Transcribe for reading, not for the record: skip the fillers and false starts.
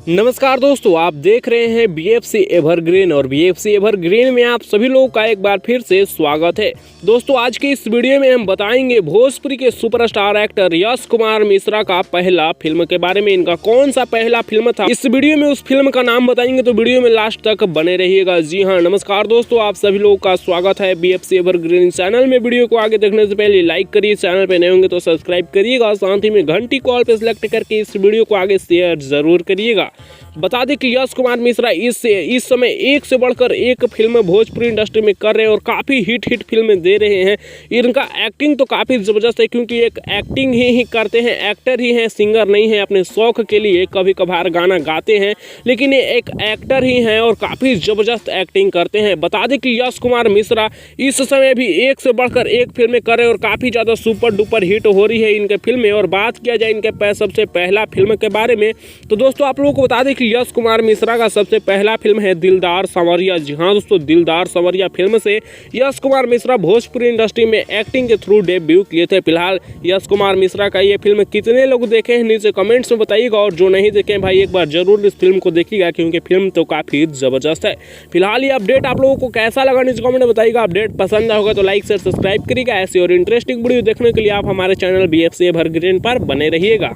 नमस्कार दोस्तों, आप देख रहे हैं बीएफसी एवरग्रीन और बीएफसी एवरग्रीन में आप सभी लोगों का एक बार फिर से स्वागत है। दोस्तों, आज के इस वीडियो में हम बताएंगे भोजपुरी के सुपरस्टार एक्टर यश कुमार मिश्रा का पहला फिल्म के बारे में। इनका कौन सा पहला फिल्म था, इस वीडियो में उस फिल्म का नाम बताएंगे, तो वीडियो में लास्ट तक बने रहिएगा। जी हाँ, नमस्कार दोस्तों, आप सभी लोगों का स्वागत है बीएफसी एवरग्रीन चैनल में। वीडियो को आगे देखने से पहले लाइक करिए, चैनल पे नए होंगे तो सब्सक्राइब करिएगा, साथ ही में घंटी कॉल पे सिलेक्ट करके इस वीडियो को आगे शेयर जरूर करिएगा। बता दें कि यश कुमार मिश्रा इस समय एक से बढ़कर एक फिल्म भोजपुरी इंडस्ट्री में कर रहे हैं और काफ़ी हिट फिल्में दे रहे हैं। इनका एक्टिंग तो काफ़ी ज़बरदस्त है, क्योंकि एक एक्टिंग ही करते हैं, एक्टर ही हैं, सिंगर नहीं है। अपने शौक के लिए कभी कभार गाना गाते हैं, लेकिन ये एक एक्टर ही हैं और काफ़ी ज़बरदस्त एक्टिंग करते हैं। बता दें कि यश कुमार मिश्रा इस समय भी एक से बढ़कर एक फिल्में कर रहे हैं और काफ़ी ज़्यादा सुपर डुपर हिट हो रही है इनके फिल्में। और बात किया जाए इनके सबसे पहला फिल्म के बारे में, तो दोस्तों आप लोगों को बता दें कि यश कुमार मिश्रा का सबसे पहला फिल्म है दिलदार संवरिया। जी हाँ दोस्तों, दिलदार संवरिया फिल्म से यश कुमार मिश्रा भोजपुरी इंडस्ट्री में एक्टिंग के थ्रू डेब्यू किए थे। फिलहाल यश कुमार मिश्रा का ये फिल्म कितने लोग देखे हैं नीचे कमेंट्स में बताइएगा, और जो नहीं देखे भाई एक बार जरूर इस फिल्म को देखिएगा, क्योंकि फिल्म तो काफी जबरदस्त है। फिलहाल ये अपडेट आप लोगों को कैसा लगा नीचे कमेंट में बताइएगा। अपडेट पसंद होगा तो लाइक शेयर सब्सक्राइब करिएगा। ऐसी और इंटरेस्टिंग वीडियो देखने के लिए आप हमारे चैनल बीएफसी एवरग्रीन पर बने रहिएगा।